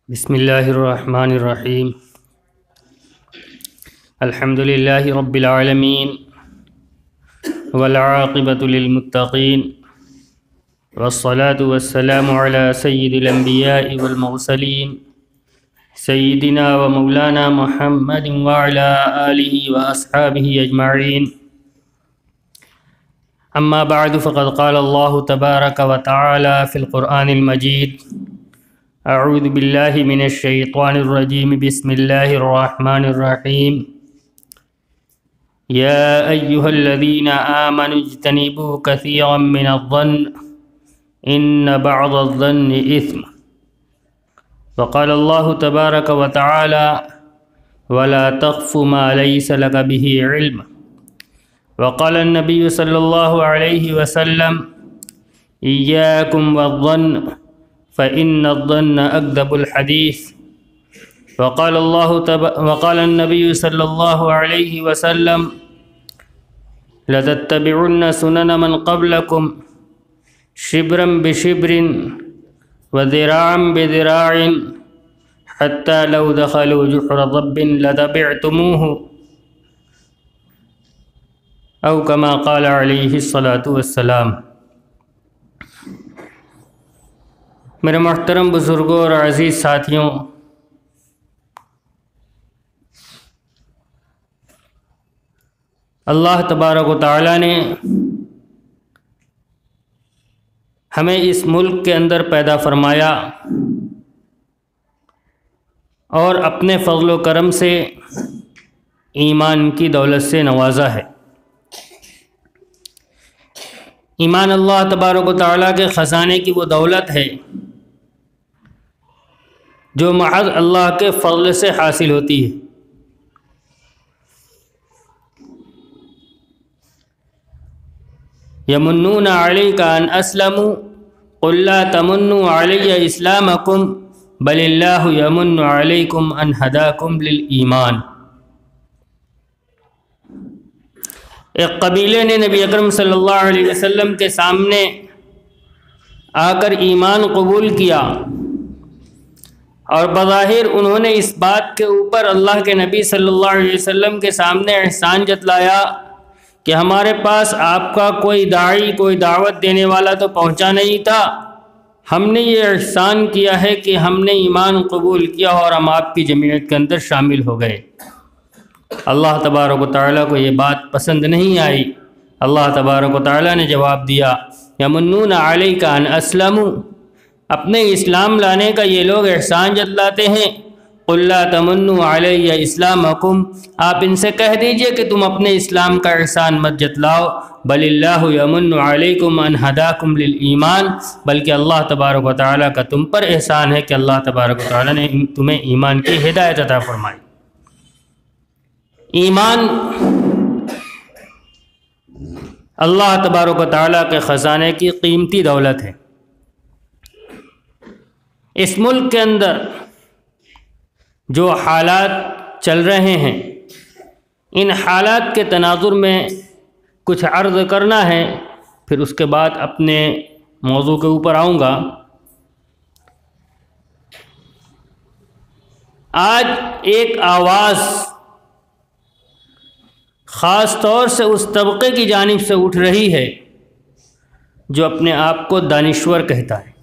بسم اللہ الرحمن الرحیم الحمد للہ رب العالمین والعاقبۃ للمتقین والصلاة والسلام علی سید الانبیاء والمرسلین سیدنا و مولانا محمد وعلی آلہ واصحابہ اجمعین اما بعد فقد قال اللہ تبارک وتعالی فی القرآن المجید اعوذ باللہ من الشیطان الرجیم بسم اللہ الرحمن الرحیم یا ایہا الذین آمنوا اجتنبوا کثیرا من الظن ان بعض الظن اثم وقال اللہ تبارک وتعالی ولا تخف ما لیس لک به علم وقال النبی صلی اللہ علیہ وسلم ایاکم والظن فإن الظن أكذب الحديث وقال النبي صلى الله عليه وسلم لتتبعن سنن من قبلكم شبرا بشبر وذراعا بذراع حتى لو دخلوا جحر ضب لتبعتموه أو كما قال عليه الصلاة والسلام۔ میرے محترم بزرگوں اور عزیز ساتھیوں، اللہ تبارک و تعالیٰ نے ہمیں اس ملک کے اندر پیدا فرمایا اور اپنے فضل و کرم سے ایمان کی دولت سے نوازا ہے۔ ایمان اللہ تبارک و تعالیٰ کے خزانے کی وہ دولت ہے جو محض اللہ کے فضل سے حاصل ہوتی ہے۔ یمنون علیک ان اسلموا قل لا تمنوا علی اسلامکم بل اللہ یمن علیکم ان ہداکم للایمان۔ ایک قبیلے نے نبی اکرم صلی اللہ علیہ وسلم کے سامنے آ کر ایمان قبول کیا اور بظاہر انہوں نے اس بات کے اوپر اللہ کے نبی صلی اللہ علیہ وسلم کے سامنے احسان جتلایا کہ ہمارے پاس آپ کا کوئی داعی، کوئی دعوت دینے والا تو پہنچا نہیں تھا، ہم نے یہ احسان کیا ہے کہ ہم نے ایمان قبول کیا اور ہم آپ کی جمعیت کے اندر شامل ہو گئے۔ اللہ تبارک و تعالیٰ کو یہ بات پسند نہیں آئی۔ اللہ تبارک و تعالیٰ نے جواب دیا یمنون علیک ان اسلموا، اپنے اسلام لانے کا یہ لوگ احسان جتلاتے ہیں۔ قل لا تمنوا علی اسلامکم، آپ ان سے کہہ دیجئے کہ تم اپنے اسلام کا احسان مت جتلاؤ، بل اللہ یمن علیکم ان ہداکم للایمان، بلکہ اللہ تبارک و تعالیٰ کا تم پر احسان ہے کہ اللہ تبارک و تعالیٰ نے تمہیں ایمان کی ہدایت عطا فرمائی۔ ایمان اللہ تبارک و تعالیٰ کے خزانے کی قیمتی دولت ہے۔ اس ملک کے اندر جو حالات چل رہے ہیں، ان حالات کے تناظر میں کچھ عرض کرنا ہے، پھر اس کے بعد اپنے موضوع کے اوپر آؤں گا۔ آج ایک آواز خاص طور سے اس طبقے کی جانب سے اٹھ رہی ہے جو اپنے آپ کو دانشور کہتا ہے۔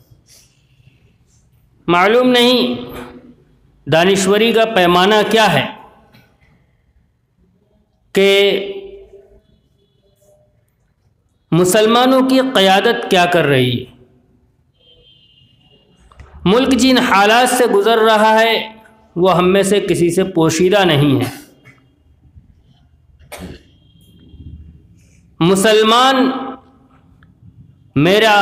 معلوم نہیں دانشوری کا پیمانہ کیا ہے کہ مسلمانوں کی قیادت کیا کر رہی ہے۔ ملک جن حالات سے گزر رہا ہے وہ ہم میں سے کسی سے پوشیدہ نہیں ہے۔ مسلمان، میرا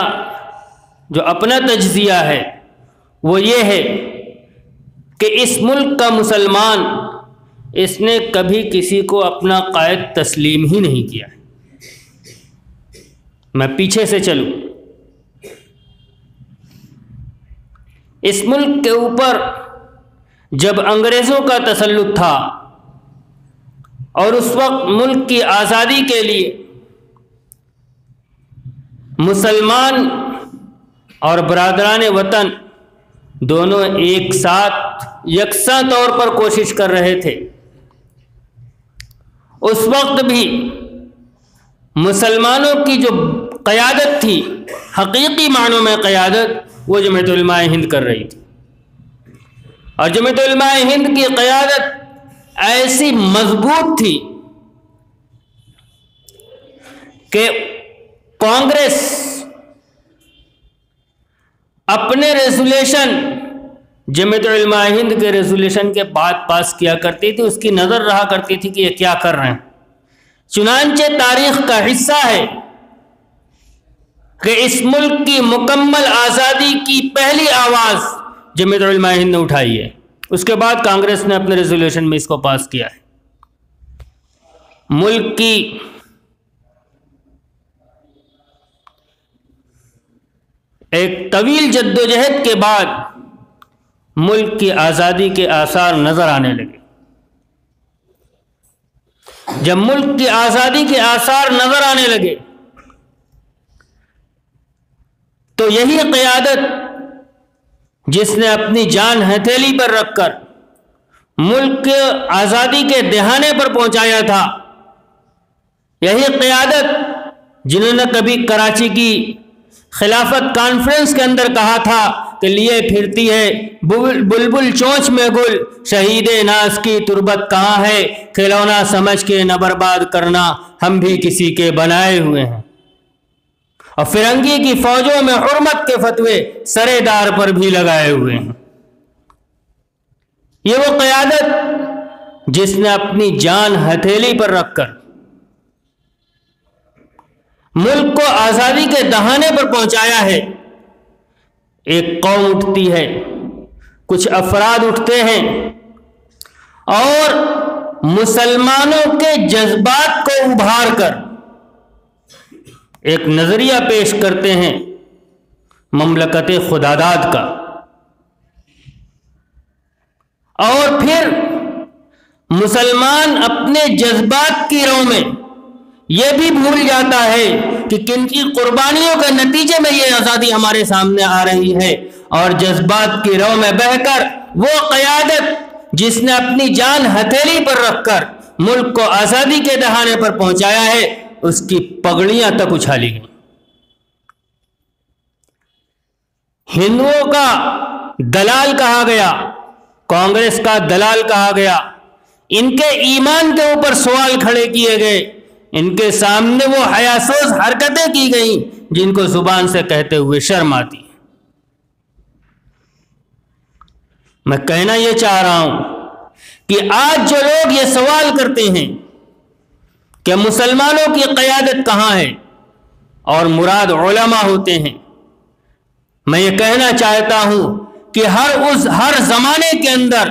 جو اپنا تجزیہ ہے وہ یہ ہے کہ اس ملک کا مسلمان، اس نے کبھی کسی کو اپنا قائد تسلیم ہی نہیں کیا۔ میں پیچھے سے چلوں، اس ملک کے اوپر جب انگریزوں کا تسلط تھا اور اس وقت ملک کی آزادی کے لیے مسلمان اور برادران وطن دونوں ایک ساتھ یکساں طور پر کوشش کر رہے تھے۔ اس وقت بھی مسلمانوں کی جو قیادت تھی، حقیقی معنوں میں قیادت، وہ جمعیت علماء ہند کر رہی تھی، اور جمعیت علماء ہند کی قیادت ایسی مضبوط تھی کہ کانگریس اپنے ریزولیشن جمعیت علماء ہند کے ریزولیشن کے بعد پاس کیا کرتی تھی، اس کی نظر رہا کرتی تھی کہ یہ کیا کر رہے ہیں۔ چنانچہ تاریخ کا حصہ ہے کہ اس ملک کی مکمل آزادی کی پہلی آواز جمعیت علماء ہند نے اٹھائی ہے، اس کے بعد کانگریس نے اپنے ریزولیشن میں اس کو پاس کیا ہے۔ ملک کی ایک طویل جدوجہد کے بعد ملک کی آزادی کے آثار نظر آنے لگے۔ جب ملک کی آزادی کے آثار نظر آنے لگے تو یہی قیادت جس نے اپنی جان ہتھیلی پر رکھ کر ملک کے آزادی کے دہانے پر پہنچایا تھا، یہی قیادت جنہوں نے کبھی کراچی کی خلافت کانفرنس کے اندر کہا تھا کہ لیے پھرتی ہے بلبل چونچ میں گل، شہید ناز کی تربت کہاں ہے، کھلونا سمجھ کے نہ برباد کرنا، ہم بھی کسی کے بنائے ہوئے ہیں، اور فرنگی کی فوجوں میں حرمت کے فتوے سرے دار پر بھی لگائے ہوئے ہیں۔ یہ وہ قیادت جس نے اپنی جان ہتھیلی پر رکھ کر ملک کو آزادی کے دہانے پر پہنچایا ہے۔ ایک قوم اٹھتی ہے، کچھ افراد اٹھتے ہیں اور مسلمانوں کے جذبات کو ابھار کر ایک نظریہ پیش کرتے ہیں مملکت خداداد کا، اور پھر مسلمان اپنے جذبات کی رو میں یہ بھی بھول جاتا ہے کہ کن کی قربانیوں کے نتیجے میں یہ آزادی ہمارے سامنے آ رہی ہے، اور جذبات کی رو میں بہہ کر وہ قیادت جس نے اپنی جان ہتھیلی پر رکھ کر ملک کو آزادی کے دہانے پر پہنچایا ہے، اس کی پگڑیاں تک اچھالی گئیں۔ ہندوؤں کا دلال کہا گیا، کانگریس کا دلال کہا گیا، ان کے ایمان کے اوپر سوال کھڑے کیے گئے، ان کے سامنے وہ حیاسوز حرکتیں کی گئیں جن کو زبان سے کہتے ہوئے شرم آتی ہے۔ میں کہنا یہ چاہ رہا ہوں کہ آج جو لوگ یہ سوال کرتے ہیں کہ مسلمانوں کی قیادت کہاں ہے اور مراد علماء ہوتے ہیں، میں یہ کہنا چاہتا ہوں کہ ہر زمانے کے اندر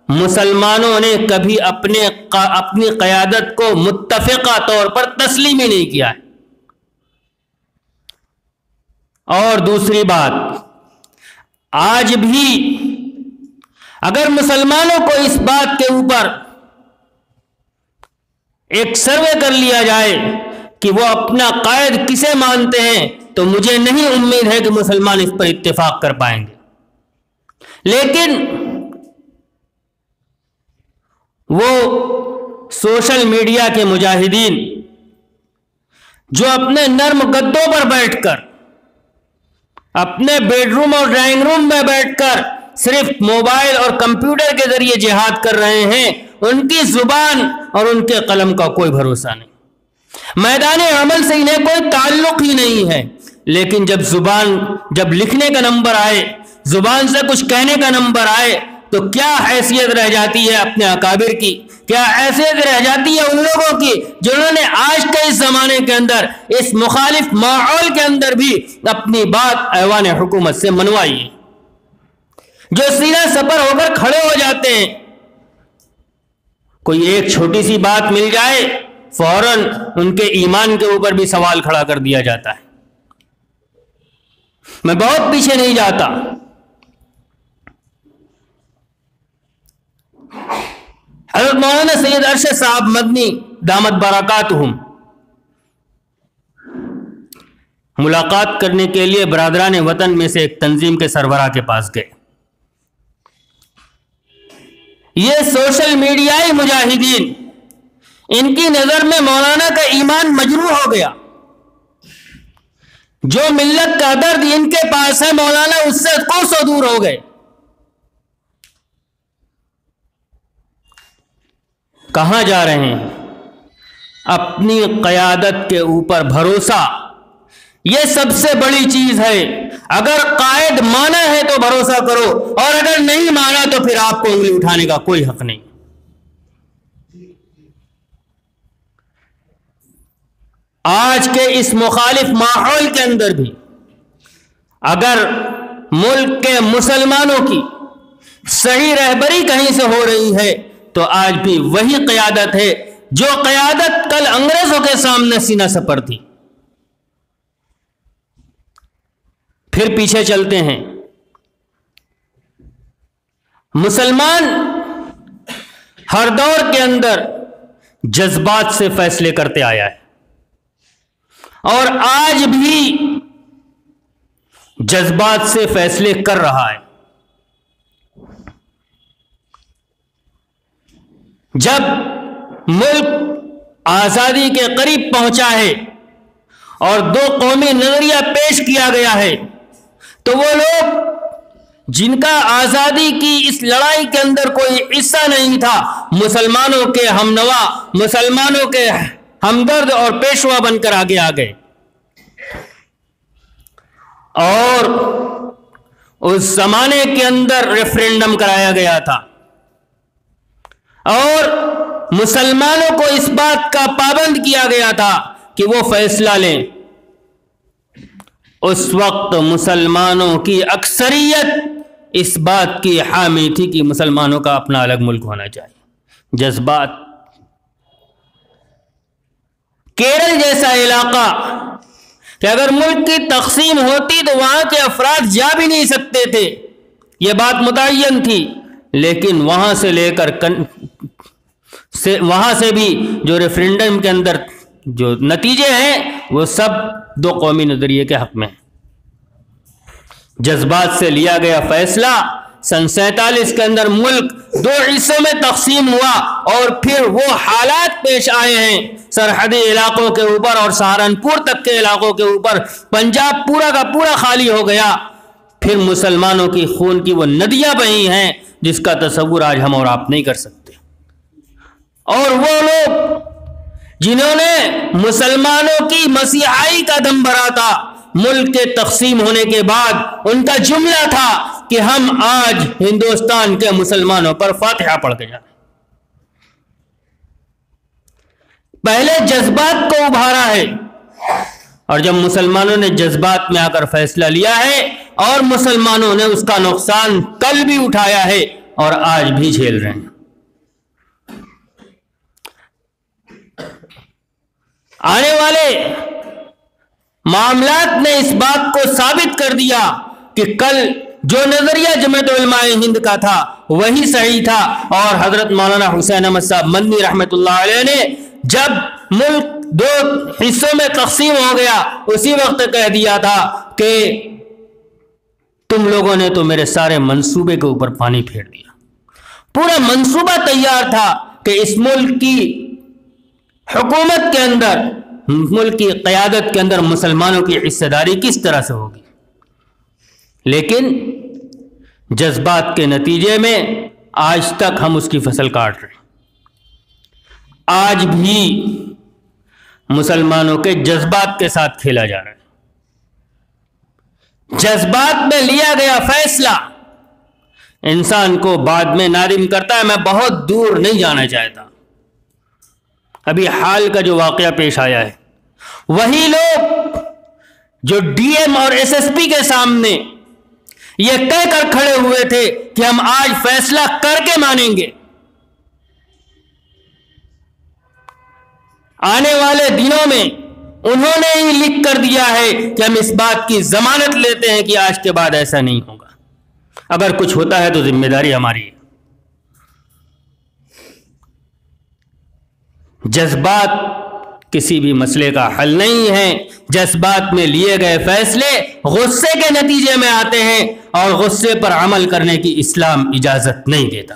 مسلمانوں نے کبھی اپنی قیادت کو متفقہ طور پر تسلیم ہی نہیں کیا ہے۔ اور دوسری بات، آج بھی اگر مسلمانوں کو اس بات کے اوپر ایک سروے کر لیا جائے کہ وہ اپنا قائد کسے مانتے ہیں، تو مجھے نہیں امید ہے کہ مسلمان اس پر اتفاق کر پائیں گے۔ لیکن وہ سوشل میڈیا کے مجاہدین جو اپنے نرم گدوں پر بیٹھ کر، اپنے بیڈ روم اور ڈرائنگ روم میں بیٹھ کر صرف موبائل اور کمپیوٹر کے ذریعے جہاد کر رہے ہیں، ان کی زبان اور ان کے قلم کا کوئی بھروسہ نہیں، میدان عمل سے انہیں کوئی تعلق ہی نہیں ہے۔ لیکن جب لکھنے کا نمبر آئے، زبان سے کچھ کہنے کا نمبر آئے، تو کیا حیثیت رہ جاتی ہے اپنے اکابر کی، کیا حیثیت رہ جاتی ہے ان لوگوں کی جنہوں نے آج کے اس زمانے کے اندر اس مخالف ماحول کے اندر بھی اپنی بات ایوان حکومت سے منوائی ہے، جو سینہ سپر ہو کر کھڑے ہو جاتے ہیں۔ کوئی ایک چھوٹی سی بات مل جائے، فوراً ان کے ایمان کے اوپر بھی سوال کھڑا کر دیا جاتا ہے۔ میں بہت پیچھے نہیں جاتا، حضرت مولانا سید ارشد صاحب مدنی دامت برکاتہم ملاقات کرنے کے لیے برادران وطن میں سے ایک تنظیم کے سربراہ کے پاس گئے۔ یہ سوشل میڈیائی مجاہدین، ان کی نظر میں مولانا کا ایمان مجروح ہو گیا. جو ملت کا درد ان کے پاس ہے مولانا اس سے کوسوں دور ہو گئے. کہاں جا رہے ہیں؟ اپنی قیادت کے اوپر بھروسہ یہ سب سے بڑی چیز ہے. اگر قائد مانا ہے تو بھروسہ کرو، اور اگر نہیں مانا تو پھر آپ کو انگلی اٹھانے کا کوئی حق نہیں. آج کے اس مخالف ماحول کے اندر بھی اگر ملک کے مسلمانوں کی صحیح رہبری کہیں سے ہو رہی ہے تو آج بھی وہی قیادت ہے جو قیادت کل انگریزوں کے سامنے سینہ سپر تھی. پھر پیچھے چلتے ہیں. مسلمان ہر دور کے اندر جذبات سے فیصلے کرتے آیا ہے اور آج بھی جذبات سے فیصلے کر رہا ہے. جب ملک آزادی کے قریب پہنچا ہے اور دو قومی نظریہ پیش کیا گیا ہے تو وہ لوگ جن کا آزادی کی اس لڑائی کے اندر کوئی حصہ نہیں تھا، مسلمانوں کے ہمنوا، مسلمانوں کے ہمدرد اور پیشوا بن کر آگے آ گئے. اور اس زمانے کے اندر ریفرینڈم کرایا گیا تھا اور مسلمانوں کو اس بات کا پابند کیا گیا تھا کہ وہ فیصلہ لیں. اس وقت مسلمانوں کی اکثریت اس بات کی حامی تھی کہ مسلمانوں کا اپنا الگ ملک ہونا چاہیے. جذبات. کیرل جیسا علاقہ کہ اگر ملک کی تقسیم ہوتی تو وہاں کے افراد جا بھی نہیں سکتے تھے، یہ بات متعین تھی، لیکن وہاں سے لے کر وہاں سے بھی جو ریفرینڈم کے اندر جو نتیجے ہیں وہ سب دو قومی نظریے کے حق میں ہیں. جذبات سے لیا گیا فیصلہ. سن 47 کے اندر ملک دو حصوں میں تقسیم ہوا اور پھر وہ حالات پیش آئے ہیں سرحدی علاقوں کے اوپر اور سہارنپور تک کے علاقوں کے اوپر. پنجاب پورا کا پورا خالی ہو گیا. پھر مسلمانوں کی خون کی وہ ندیاں بہی ہیں جس کا تصور آج ہم اور آپ نہیں کر سکتے. اور وہ لوگ جنہوں نے مسلمانوں کی مسیحائی کا دم بھرا تھا، ملک کے تقسیم ہونے کے بعد ان کا جملہ تھا کہ ہم آج ہندوستان کے مسلمانوں پر فاتحہ پڑھ کے جائیں. پہلے جذبات کو ابھارا ہے اور جب مسلمانوں نے جذبات میں آ کر فیصلہ لیا ہے اور مسلمانوں نے اس کا نقصان کل بھی اٹھایا ہے اور آج بھی جھیل رہے ہیں. آنے والے معاملات نے اس بات کو ثابت کر دیا کہ کل جو نظریہ جمعیت علماء ہند کا تھا وہی صحیح تھا. اور حضرت مولانا حسین احمد صاحب مدنی رحمت اللہ علیہ نے جب ملک دو حصوں میں تقسیم ہو گیا اسی وقت کہہ دیا تھا کہ تم لوگوں نے تو میرے سارے منصوبے کے اوپر پانی پھیر دیا. پورا منصوبہ تیار تھا کہ اس ملک کی حکومت کے اندر، ملک کی قیادت کے اندر مسلمانوں کی حصہ داری کس طرح سے ہوگی، لیکن جذبات کے نتیجے میں آج تک ہم اس کی فصل کاٹ رہے ہیں. آج بھی مسلمانوں کے جذبات کے ساتھ کھیلا جا رہا ہے. جذبات میں لیا گیا فیصلہ انسان کو بعد میں نادم کرتا ہے. میں بہت دور نہیں جانا چاہتا. ابھی حال کا جو واقعہ پیش آیا ہے، وہی لوگ جو ڈی ایم اور ایس ایس پی کے سامنے یہ کہہ کر کھڑے ہوئے تھے کہ ہم آج فیصلہ کر کے مانیں گے، آنے والے دنوں میں انہوں نے ہی لکھ کر دیا ہے کہ ہم اس بات کی ضمانت لیتے ہیں کہ آج کے بعد ایسا نہیں ہوگا. اگر کچھ ہوتا ہے تو ذمہ داری ہماری ہے. جذبات کسی بھی مسئلے کا حل نہیں ہے. جذبات میں لیے گئے فیصلے غصے کے نتیجے میں آتے ہیں اور غصے پر عمل کرنے کی اسلام اجازت نہیں دیتا.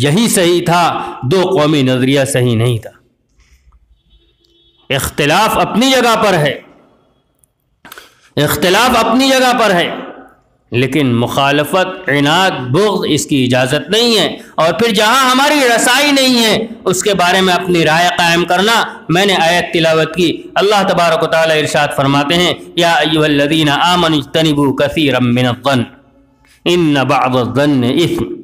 یہی صحیح تھا، دو قومی نظریہ صحیح نہیں تھا۔ اختلاف اپنی جگہ پر ہے، اختلاف اپنی جگہ پر ہے، لیکن مخالفت، عناد، بغض اس کی اجازت نہیں ہے۔ اور پھر جہاں ہماری رسائی نہیں ہے اس کے بارے میں اپنی رائے قائم کرنا۔ میں نے آیت تلاوت کی، اللہ تبارک و تعالی ارشاد فرماتے ہیں یا ایھا الذین آمنوا اجتنبوا کثیرا من الظن ان بعض الظن اثم،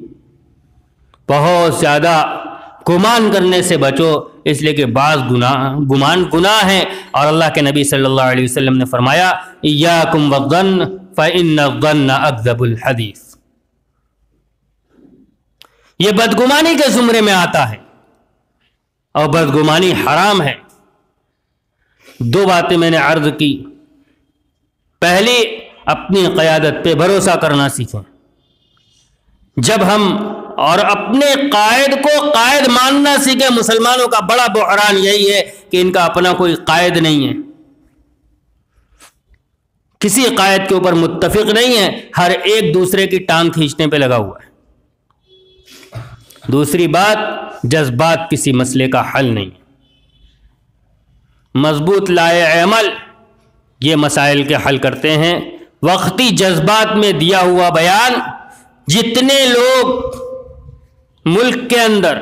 بہت زیادہ گمان کرنے سے بچو، اس لیے کہ بعض گمان گناہ ہے۔ اور اللہ کے نبی صلی اللہ علیہ وسلم نے فرمایا ایاکم والظن فإن الظن اکذب الحدیث، یہ بدگمانی کے زمرے میں آتا ہے اور بدگمانی حرام ہے۔ دو باتیں میں نے عرض کی، پہلی اپنی قیادت پہ بھروسہ کرنا سیکھیں۔ جب ہم اور اپنے قائد کو قائد ماننا سیکھیں۔ مسلمانوں کا بڑا بحران یہی ہے کہ ان کا اپنا کوئی قائد نہیں ہے، کسی قائد کے اوپر متفق نہیں ہے، ہر ایک دوسرے کی ٹانگ کھینچنے پہ لگا ہوا ہے۔ دوسری بات، جذبات کسی مسئلے کا حل نہیں ہے۔ مضبوط لائے عمل یہ مسائل کے حل کرتے ہیں۔ وقتی جذبات میں دیا ہوا بیان، جتنے لوگ ملک کے اندر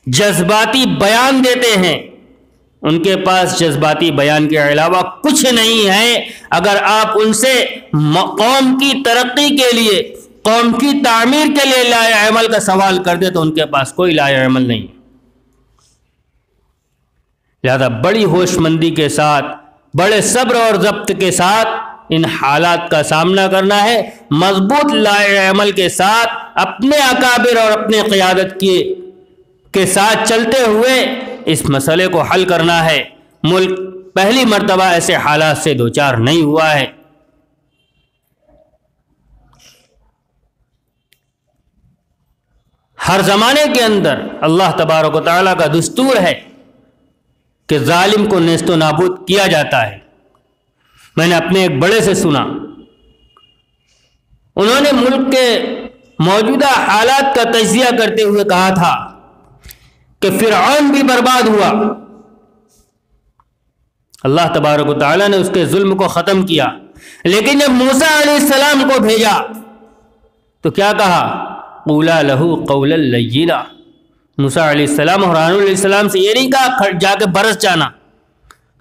جذباتی بیان دیتے ہیں ان کے پاس جذباتی بیان کے علاوہ کچھ نہیں ہے۔ اگر آپ ان سے قوم کی ترقی کے لیے، قوم کی تعمیر کے لیے لائے عمل کا سوال کر دے تو ان کے پاس کوئی لائے عمل نہیں۔ لہذا بڑی ہوش مندی کے ساتھ، بڑے صبر اور ضبط کے ساتھ ان حالات کا سامنا کرنا ہے۔ مضبوط لائے عمل کے ساتھ اپنے اکابر اور اپنے قیادت کے ساتھ چلتے ہوئے اس مسئلے کو حل کرنا ہے۔ ملک پہلی مرتبہ ایسے حالات سے دوچار نہیں ہوا ہے۔ ہر زمانے کے اندر اللہ تبارک و تعالیٰ کا دستور ہے کہ ظالم کو نیست و نابود کیا جاتا ہے۔ میں نے اپنے ایک بڑے سے سنا، انہوں نے ملک کے موجودہ حالات کا تجزیہ کرتے ہوئے کہا تھا کہ فرعون بھی برباد ہوا، اللہ تبارک و تعالیٰ نے اس کے ظلم کو ختم کیا، لیکن جب موسیٰ علیہ السلام کو بھیجا تو کیا کہا؟ قولا لہو قولا لینا۔ موسیٰ علیہ السلام اور ہارون علیہ السلام سے یہ نہیں کہا جا کے برس جانا،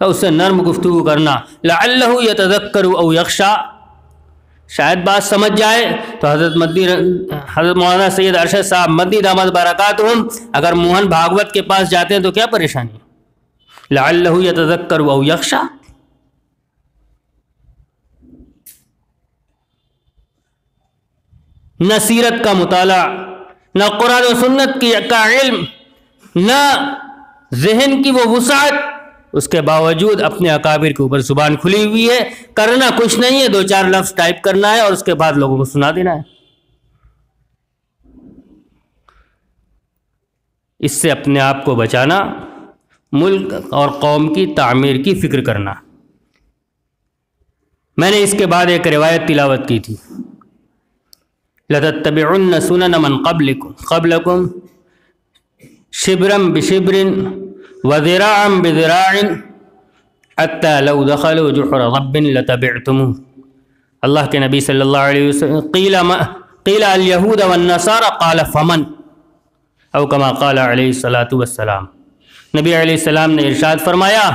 کہ اس سے نرم گفتگو کرنا، لعلہ یتذکر او یخشی، شاید بات سمجھ جائے۔ تو حضرت مولانا سید ارشد صاحب مدنی دامت برکاتہم اگر موہن بھاگوت کے پاس جاتے ہیں تو کیا پریشانی؟ لعلہ یتذکر او یخشی۔ نہ سیرت کا مطالعہ، نہ قرآن و سنت کا علم، نہ ذہن کی وہ وسعت، اس کے باوجود اپنے اکابر کے اوپر زبان کھلی ہوئی ہے۔ کرنا کچھ نہیں ہے، دو چار لفظ ٹائپ کرنا ہے اور اس کے بعد لوگوں کو سنا دینا ہے۔ اس سے اپنے آپ کو بچانا، ملک اور قوم کی تعمیر کی فکر کرنا۔ میں نے اس کے بعد ایک روایت تلاوت کی تھی، لَتَتَّبِعُنَّ سُنَنَ مَنْ قَبْلَكُمْ شِبْرًا بِشِبْرٍ وَذِرَاعًا بِذِرَاعٍ حَتَّى لَوْ دَخَلُوا جُحْرَ ضَبٍّ لَتَبِعْتُمُوهُ۔ اللہ کے نبی صلی اللہ علیہ وسلم قیل اليہود والنصارى قال فمن، او کما قال علیہ الصلاۃ والسلام۔ نبی علیہ السلام نے ارشاد فرمایا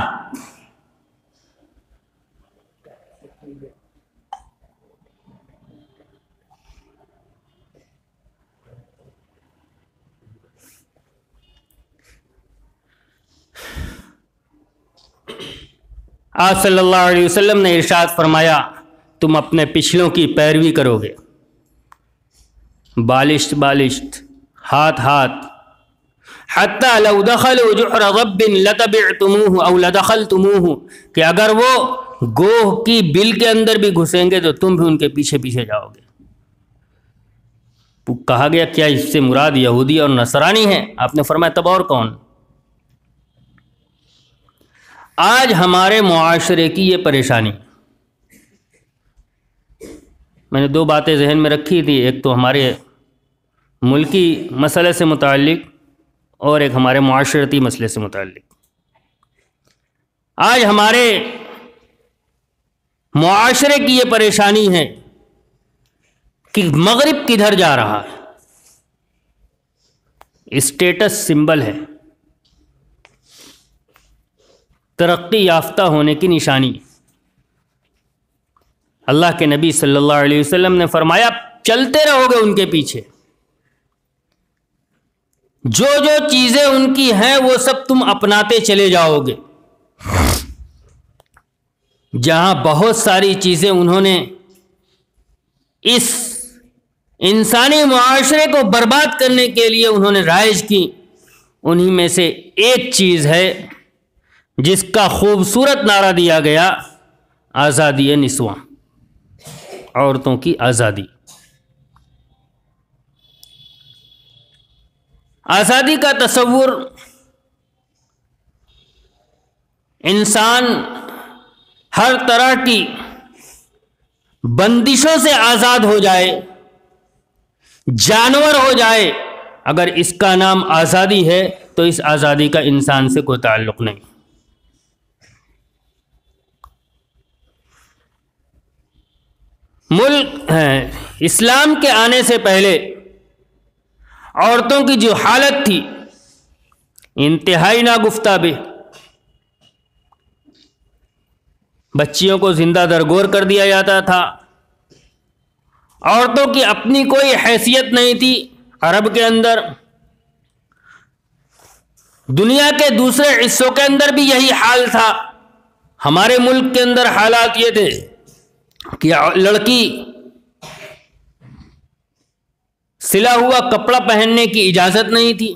آپ صلی اللہ علیہ وسلم نے ارشاد فرمایا تم اپنے پچھلوں کی پیروی کرو گے، بالشت بالشت، ہاتھ ہاتھ، حتی لو دخلوا جحر ضب لتبعتموہ او لدخلتموہ، کہ اگر وہ گوہ کی بل کے اندر بھی گھسیں گے تو تم بھی ان کے پیچھے پیچھے جاؤ گے۔ کہا گیا کیا اس سے مراد یہودی اور نصرانی ہیں؟ آپ نے فرمایا تب اور کون؟ آج ہمارے معاشرے کی یہ پریشانی، میں نے دو باتیں ذہن میں رکھی تھی، ایک تو ہمارے ملکی مسئلے سے متعلق اور ایک ہمارے معاشرتی مسئلے سے متعلق۔ آج ہمارے معاشرے کی یہ پریشانی ہے کہ مغرب کدھر جا رہا ہے، اسٹیٹس سمبل ہے، ترقی یافتہ ہونے کی نشانی۔ اللہ کے نبی صلی اللہ علیہ وسلم نے فرمایا چلتے رہو گے ان کے پیچھے، جو جو چیزیں ان کی ہیں وہ سب تم اپناتے چلے جاؤ گے۔ جہاں بہت ساری چیزیں انہوں نے اس انسانی معاشرے کو برباد کرنے کے لیے انہوں نے رائج کی، انہی میں سے ایک چیز ہے جس کا خوبصورت نعرہ دیا گیا، آزادی نسواں، عورتوں کی آزادی۔ آزادی کا تصور انسان ہر طرح کی بندشوں سے آزاد ہو جائے، جانور ہو جائے، اگر اس کا نام آزادی ہے تو اس آزادی کا انسان سے کوئی تعلق نہیں۔ ملک اسلام کے آنے سے پہلے عورتوں کی جو حالت تھی انتہائی ناگفتابے، بچیوں کو زندہ درگور کر دیا جاتا تھا، عورتوں کی اپنی کوئی حیثیت نہیں تھی۔ عرب کے اندر، دنیا کے دوسرے حصوں کے اندر بھی یہی حال تھا۔ ہمارے ملک کے اندر حالات یہ تھے کہ لڑکی سلا ہوا کپڑا پہننے کی اجازت نہیں تھی،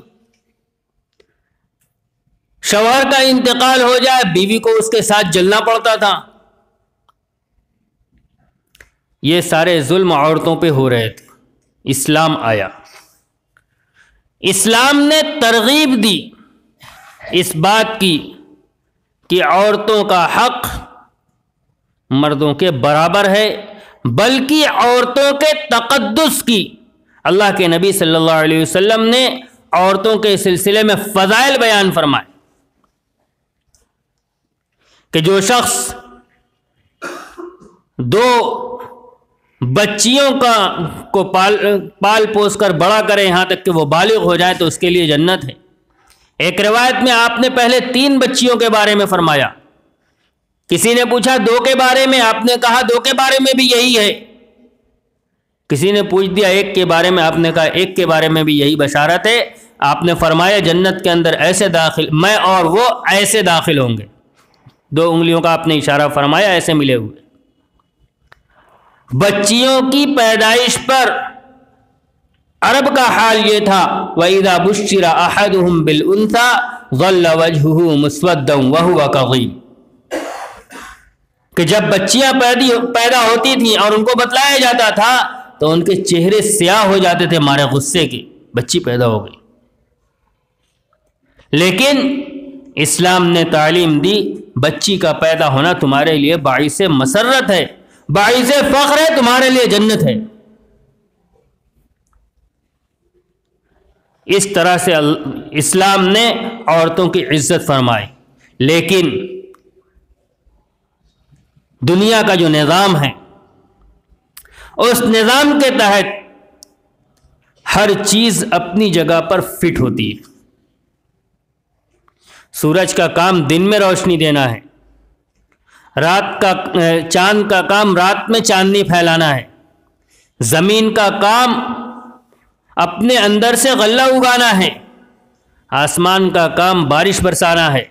شوہر کا انتقال ہو جائے بیوی کو اس کے ساتھ جلنا پڑتا تھا۔ یہ سارے ظلم عورتوں پہ ہو رہے تھے۔ اسلام آیا، اسلام نے ترغیب دی اس بات کی کہ عورتوں کا حق مردوں کے برابر ہے، بلکہ عورتوں کے تقدس کی اللہ کے نبی صلی اللہ علیہ وسلم نے عورتوں کے سلسلے میں فضائل بیان فرمائے کہ جو شخص دو بچیوں کو پال پوس کر بڑا کرے یہاں تک کہ وہ بالغ ہو جائے تو اس کے لیے جنت ہے۔ ایک روایت میں آپ نے پہلے 3 بچیوں کے بارے میں فرمایا، کسی نے پوچھا 2 کے بارے میں، آپ نے کہا 2 کے بارے میں بھی یہی ہے، کسی نے پوچھ دیا 1 کے بارے میں، آپ نے کہا 1 کے بارے میں بھی یہی بشارت ہے۔ آپ نے فرمایا جنت کے اندر ایسے داخل، میں اور وہ ایسے داخل ہوں گے، 2 انگلیوں کا آپ نے اشارہ فرمایا، ایسے ملے ہوئے۔ بچیوں کی پیدائش پر عرب کا حال یہ تھا وَإِذَا بُشِّرَ أَحَدُهُمْ بِالْأُنْثَى ظَلَّ وَجْهُهُ مُسْوَدًّا وَهُوَ كَظِيمٌ، کہ جب بچیاں پیدا ہوتی تھیں اور ان کو بتلایا جاتا تھا تو ان کے چہرے سیاہ ہو جاتے تھے مارے غصے کے، بچی پیدا ہو گئی۔ لیکن اسلام نے تعلیم دی بچی کا پیدا ہونا تمہارے لیے باعث مسرت ہے، باعث فخر ہے، تمہارے لیے جنت ہے۔ اس طرح سے اسلام نے عورتوں کی عزت فرمائی۔ لیکن دنیا کا جو نظام ہے اس نظام کے تحت ہر چیز اپنی جگہ پر فٹ ہوتی ہے۔ سورج کا کام دن میں روشنی دینا ہے، چاند کا کام رات میں چاندنی پھیلانا ہے، زمین کا کام اپنے اندر سے غلہ اگانا ہے، آسمان کا کام بارش برسانا ہے۔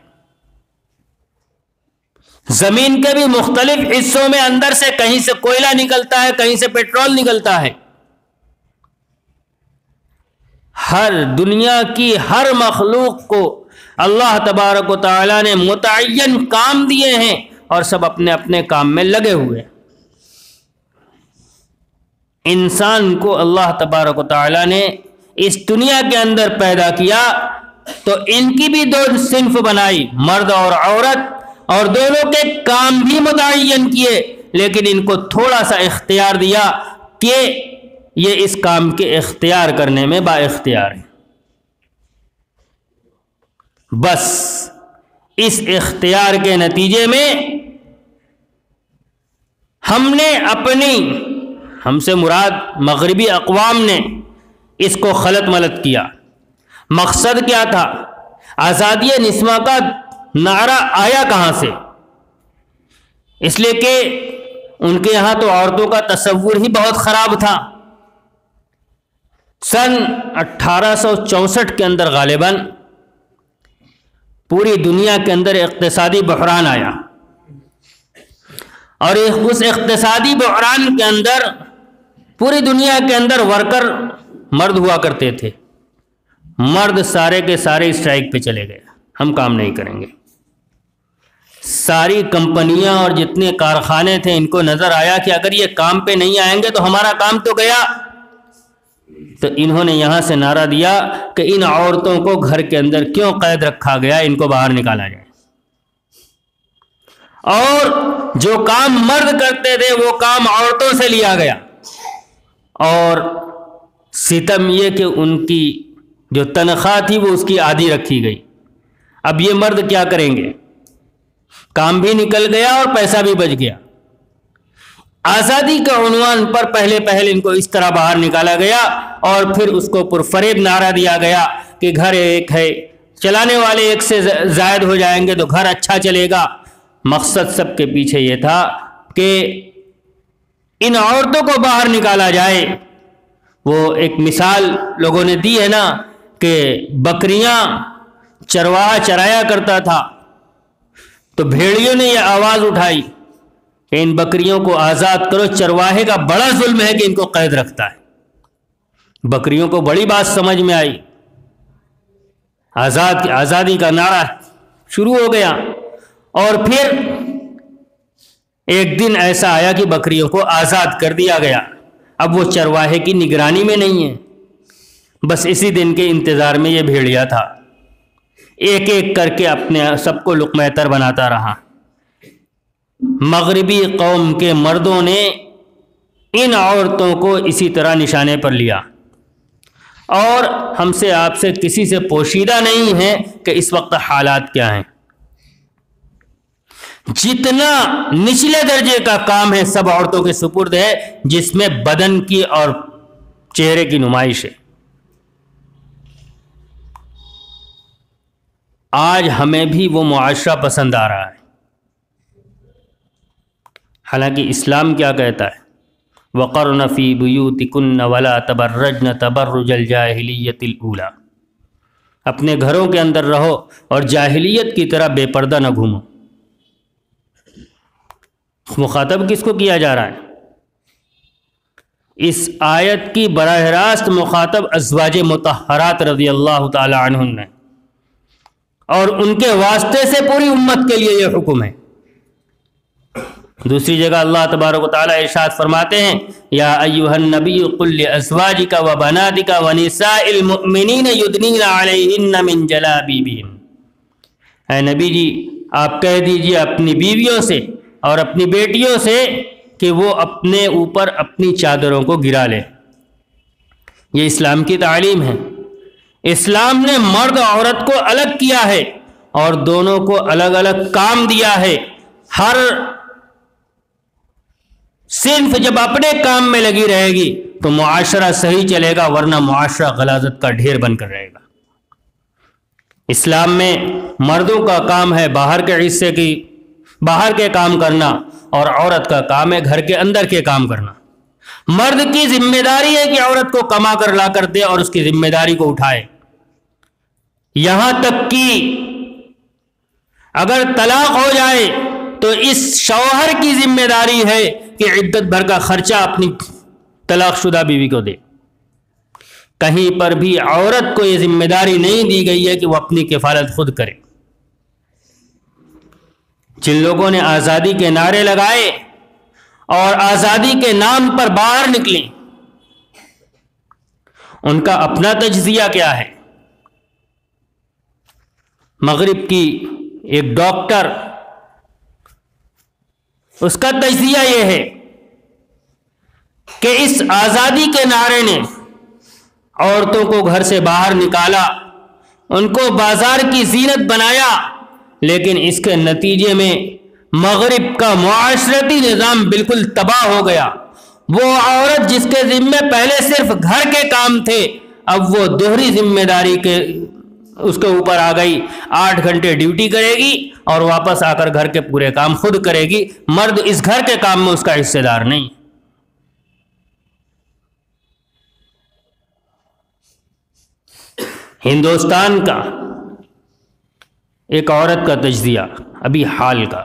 زمین کے بھی مختلف حصوں میں اندر سے کہیں سے کوئلہ نکلتا ہے، کہیں سے پیٹرول نکلتا ہے۔ ہر دنیا کی ہر مخلوق کو اللہ تبارک و تعالی نے متعین کام دیے ہیں اور سب اپنے اپنے کام میں لگے ہوئے۔ انسان کو اللہ تبارک و تعالی نے اس دنیا کے اندر پیدا کیا تو ان کی بھی 2 صنف بنائی، مرد اور عورت، اور دونوں کے کام بھی متعین کیے، لیکن ان کو تھوڑا سا اختیار دیا کہ یہ اس کام کے اختیار کرنے میں با اختیار ہیں۔ بس اس اختیار کے نتیجے میں ہم سے مراد مغربی اقوام نے اس کو خلط ملط کیا۔ مقصد کیا تھا؟ آزادی نسواں کا نعرہ آیا کہاں سے؟ اس لیے کہ ان کے یہاں تو عورتوں کا تصور ہی بہت خراب تھا۔ سن 1864 کے اندر غالباً پوری دنیا کے اندر اقتصادی بحران آیا، اور اس اقتصادی بحران کے اندر پوری دنیا کے اندر ورکر مرد ہوا کرتے تھے۔ مرد سارے کے سارے اسٹرائک پہ چلے گئے، ہم کام نہیں کریں گے۔ ساری کمپنیاں اور جتنے کارخانے تھے ان کو نظر آیا کہ اگر یہ کام پہ نہیں آئیں گے تو ہمارا کام تو گیا۔ تو انہوں نے یہاں سے نعرہ دیا کہ ان عورتوں کو گھر کے اندر کیوں قید رکھا گیا، ان کو باہر نکالا جائے۔ اور جو کام مرد کرتے تھے وہ کام عورتوں سے لیا گیا، اور ستم یہ کہ ان کی جو تنخواہ تھی وہ اس کی آدھی رکھی گئی۔ اب یہ مرد کیا کریں گے؟ کام بھی نکل گیا اور پیسہ بھی بچ گیا۔ آزادی کے عنوان پر پہلے ان کو اس طرح باہر نکالا گیا، اور پھر اس کو پرفریب نعرہ دیا گیا کہ گھر ایک ہے، چلانے والے ایک سے زائد ہو جائیں گے تو گھر اچھا چلے گا۔ مقصد سب کے پیچھے یہ تھا کہ ان عورتوں کو باہر نکالا جائے۔ وہ ایک مثال لوگوں نے دی ہے نا کہ بکریاں چرواہا چرایا کرتا تھا، تو بھیڑیوں نے یہ آواز اٹھائی کہ ان بکریوں کو آزاد کرو، چرواہے کا بڑا ظلم ہے کہ ان کو قید رکھتا ہے۔ بکریوں کو بڑی بات سمجھ میں آئی، آزادی کا نعرہ شروع ہو گیا۔ اور پھر ایک دن ایسا آیا کہ بکریوں کو آزاد کر دیا گیا۔ اب وہ چرواہے کی نگرانی میں نہیں ہے۔ بس اسی دن کے انتظار میں یہ بھیڑیا تھا، ایک ایک کر کے اپنے سب کو لقمہ تر بناتا رہا۔ مغربی قوم کے مردوں نے ان عورتوں کو اسی طرح نشانے پر لیا، اور ہم سے آپ سے کسی سے پوشیدہ نہیں ہے کہ اس وقت حالات کیا ہیں۔ جتنا نچلے درجے کا کام ہے سب عورتوں کے سپرد ہے، جس میں بدن کی اور چہرے کی نمائش ہے۔ آج ہمیں بھی وہ معاشرہ پسند آ رہا ہے، حالانکہ اسلام کیا کہتا ہے؟ وَقَرْنَ فِي بُيُوتِكُنَّ وَلَا تَبَرَّجْنَ تَبَرُّجَ الْجَاهِلِيَّةِ الْأُولَى، اپنے گھروں کے اندر رہو اور جاہلیت کی طرح بے پردہ نہ گھومو۔ مخاطب کس کو کیا جا رہا ہے؟ اس آیت کی براہ راست مخاطب ازواج مطہرات رضی اللہ تعالی عنہن ہے، اور ان کے واسطے سے پوری امت کے لیے یہ حکم ہے۔ دوسری جگہ اللہ تبارک و تعالی ارشاد فرماتے ہیں یا ایھا النبی قل لازواجک وبناتک ونساء المؤمنین یدنین علیہن من جلابیبہن، اے نبی جی آپ کہہ دیجئے اپنی بیویوں سے اور اپنی بیٹیوں سے کہ وہ اپنے اوپر اپنی چادروں کو گرا لیں۔ یہ اسلام کی تعلیم ہے۔ اسلام نے مرد عورت کو الگ کیا ہے اور دونوں کو الگ الگ کام دیا ہے۔ ہر صنف جب اپنے کام میں لگی رہے گی تو معاشرہ صحیح چلے گا، ورنہ معاشرہ غلاظت کا ڈھیر بن کر رہے گا۔ اسلام میں مردوں کا کام ہے باہر کے کام کرنا، اور عورت کا کام ہے گھر کے اندر کے کام کرنا۔ مرد کی ذمہ داری ہے کہ عورت کو کما کر لا کر دے اور اس کی ذمہ داری کو اٹھائے، یہاں تک کہ اگر طلاق ہو جائے تو اس شوہر کی ذمہ داری ہے کہ عدت بھر کا خرچہ اپنی طلاق شدہ بیوی کو دے۔ کہیں پر بھی عورت کو یہ ذمہ داری نہیں دی گئی ہے کہ وہ اپنی کفالت خود کرے۔ جن لوگوں نے آزادی کے نعرے لگائے اور آزادی کے نام پر باہر نکلے، ان کا اپنا تجزیہ کیا ہے؟ مغرب کی ایک ڈاکٹر، اس کا تجزیہ یہ ہے کہ اس آزادی کے نعرے نے عورتوں کو گھر سے باہر نکالا، ان کو بازار کی زینت بنایا، لیکن اس کے نتیجے میں مغرب کا معاشرتی نظام بالکل تباہ ہو گیا۔ وہ عورت جس کے ذمے پہلے صرف گھر کے کام تھے، اب وہ دوہری ذمہ داری کے اس کے اوپر آ گئی۔ 8 گھنٹے ڈیوٹی کرے گی اور واپس آ کر گھر کے پورے کام خود کرے گی۔ مرد اس گھر کے کام میں اس کا حصے دار نہیں۔ ہندوستان کا ایک عورت کا تجزیہ ابھی حال کا،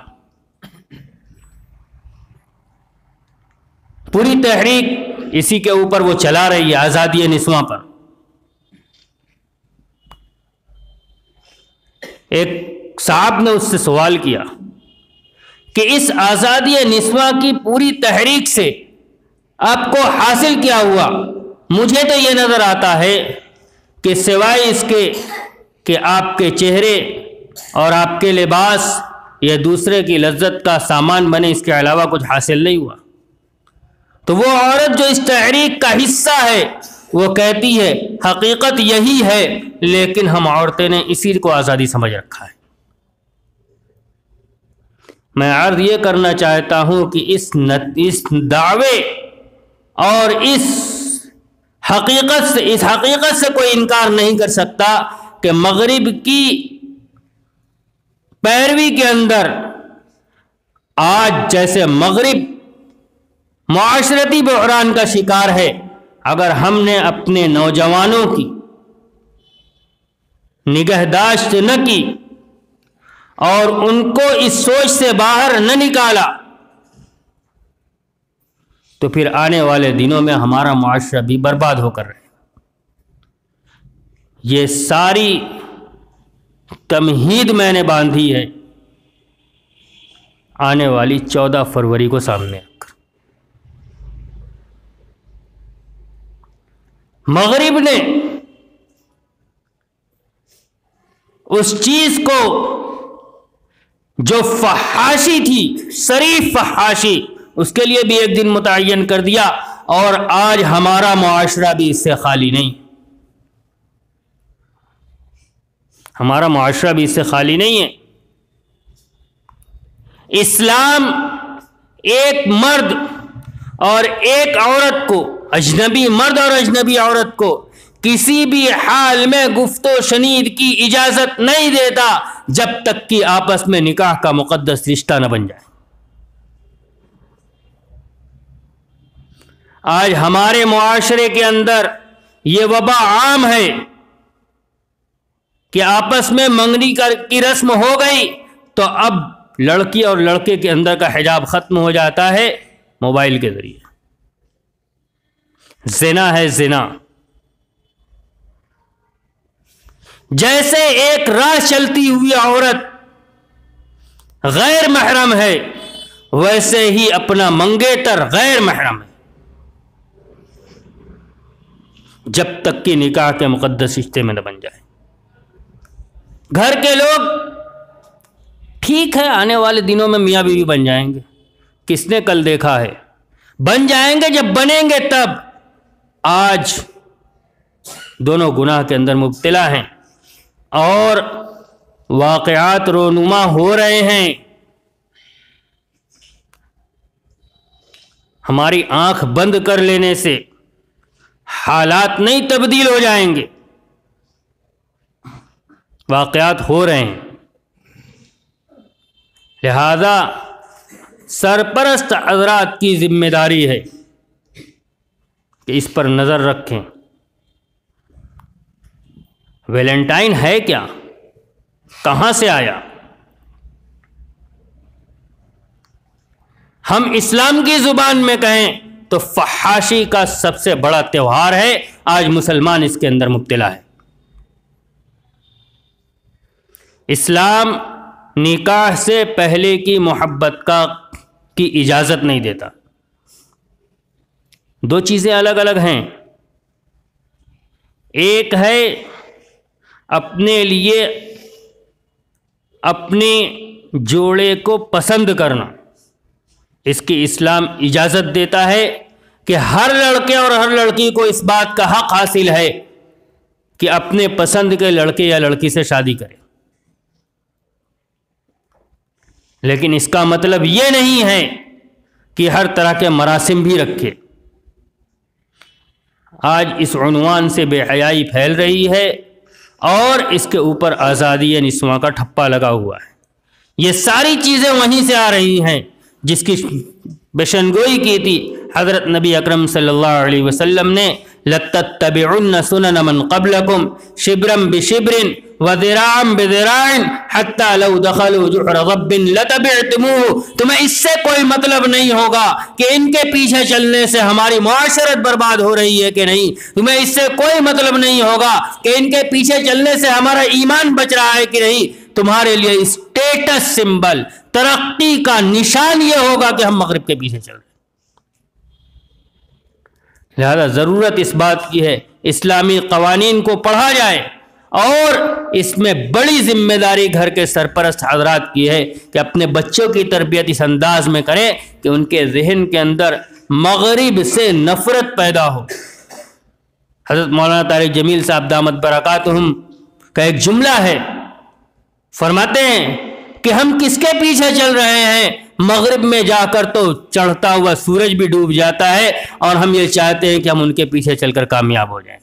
پوری تحریک اسی کے اوپر وہ چلا رہی ہے، آزادی نسواں پر۔ ایک صاحب نے اس سے سوال کیا کہ اس آزادی نسواں کی پوری تحریک سے آپ کو حاصل کیا ہوا؟ مجھے تو یہ نظر آتا ہے کہ سوائے اس کے کہ آپ کے چہرے اور آپ کے لباس یا دوسرے کی لذت کا سامان بنے، اس کے علاوہ کچھ حاصل نہیں ہوا۔ تو وہ عورت جو اس تحریک کا حصہ ہے وہ کہتی ہے حقیقت یہی ہے، لیکن ہم عورتیں نے اسی کو آزادی سمجھ رکھا ہے۔ میں عرض یہ کرنا چاہتا ہوں کہ اس دعوے اور اس حقیقت سے کوئی انکار نہیں کر سکتا کہ مغرب کی پیروی کے اندر آج جیسے مغرب معاشرتی بحران کا شکار ہے، اگر ہم نے اپنے نوجوانوں کی نگہداشت نہ کی اور ان کو اس سوچ سے باہر نہ نکالا تو پھر آنے والے دنوں میں ہمارا معاشرہ بھی برباد ہو کر رہے گا۔ یہ ساری تمہید میں نے باندھی ہے آنے والی 14 فروری کو سامنے رکھ کر۔ مغرب نے اس چیز کو جو فحاشی تھی، صریح فحاشی، اس کے لیے بھی ایک دن متعین کر دیا، اور آج ہمارا معاشرہ بھی اس سے خالی نہیں۔ ہمارا معاشرہ بھی اس سے خالی نہیں ہے۔ اسلام ایک مرد اور ایک عورت کو، اجنبی مرد اور اجنبی عورت کو، کسی بھی حال میں گفت و شنید کی اجازت نہیں دیتا جب تک کہ آپس میں نکاح کا مقدس رشتہ نہ بن جائے۔ آج ہمارے معاشرے کے اندر یہ وبا عام ہے کہ آپس میں منگنی کی رسم ہو گئی تو اب لڑکی اور لڑکے کے اندر کا حجاب ختم ہو جاتا ہے موبائل کے ذریعے۔ زنا ہے زنا۔ جیسے ایک راہ چلتی ہوئی عورت غیر محرم ہے، ویسے ہی اپنا منگیتر غیر محرم ہے، جب تک کہ نکاح کے مقدس رشتے میں نہ بن جائے۔ گھر کے لوگ ٹھیک ہے آنے والے دنوں میں میاں بیوی بن جائیں گے، کس نے کل دیکھا ہے؟ بن جائیں گے جب بنیں گے تب۔ آج دونوں گناہ کے اندر مبتلا ہیں اور واقعات رونما ہو رہے ہیں۔ ہماری آنکھ بند کر لینے سے حالات نہیں تبدیل ہو جائیں گے، واقعات ہو رہے ہیں۔ لہذا سرپرست حضرات کی ذمہ داری ہے کہ اس پر نظر رکھیں۔ ویلنٹائن ہے کیا؟ کہاں سے آیا؟ ہم اسلام کی زبان میں کہیں تو فحاشی کا سب سے بڑا تہوار ہے، آج مسلمان اس کے اندر مبتلا ہے۔ اسلام نکاح سے پہلے کی محبت کی اجازت نہیں دیتا۔ دو چیزیں الگ الگ ہیں۔ ایک ہے اپنے لیے اپنے جوڑے کو پسند کرنا، اس کی اسلام اجازت دیتا ہے، کہ ہر لڑکے اور ہر لڑکی کو اس بات کا حق حاصل ہے کہ اپنے پسند کے لڑکے یا لڑکی سے شادی کرے، لیکن اس کا مطلب یہ نہیں ہے کہ ہر طرح کے مراسم بھی رکھے۔ آج اس عنوان سے بے حیائی پھیل رہی ہے اور اس کے اوپر آزادی نسواں کا ٹھپا لگا ہوا ہے۔ یہ ساری چیزیں وہیں سے آ رہی ہیں جس کی پیشنگوئی کی تھی حضرت نبی اکرم صلی اللہ علیہ وسلم نے، لَتَتَّبِعُنَّ سُنَنَ مَنْ قَبْلَكُمْ شِبْرًا بِشِبْرٍ وَذِرَاعًا بِذِرَاعٍ حَتَّى لَوْ دَخَلُوا جُحْرَ ضَبٍّ لَتَبِعْتُمُوهُ۔ تمہیں اس سے کوئی مطلب نہیں ہوگا کہ ان کے پیچھے چلنے سے ہماری معاشرت برباد ہو رہی ہے کہ نہیں، تمہیں اس سے کوئی مطلب نہیں ہوگا کہ ان کے پیچھے چلنے سے ہمارا ایمان بچ رہا ہے کہ نہیں، تمہارے لیے اسٹیٹس سمبل، ترقی کا نشان یہ ہوگا کہ ہم مغرب کے پیچھے چل رہے ہیں۔ لہذا ضرورت اس بات کی ہے اسلامی قوانین کو پڑھا جائے، اور اس میں بڑی ذمہ داری گھر کے سرپرست حضرات کی ہے کہ اپنے بچوں کی تربیت اس انداز میں کریں کہ ان کے ذہن کے اندر مغرب سے نفرت پیدا ہو۔ حضرت مولانا طارق جمیل صاحب دامت برکاتہم کا ایک جملہ ہے، فرماتے ہیں کہ ہم کس کے پیچھے چل رہے ہیں؟ مغرب میں جا کر تو چڑھتا ہوا سورج بھی ڈوب جاتا ہے، اور ہم یہ چاہتے ہیں کہ ہم ان کے پیچھے چل کر کامیاب ہو جائیں۔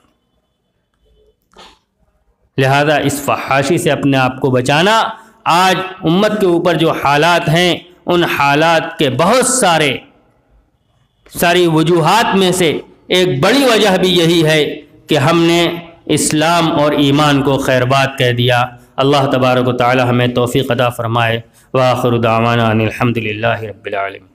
لہذا اس فحاشی سے اپنے آپ کو بچانا، آج امت کے اوپر جو حالات ہیں ان حالات کے بہت ساری وجوہات میں سے ایک بڑی وجہ بھی یہی ہے کہ ہم نے اسلام اور ایمان کو خیرباد کہہ دیا۔ اللہ تبارک و تعالی ہمیں توفیق عطا فرمائے۔ وآخر دعوانا ان الحمد للہ رب العالمین۔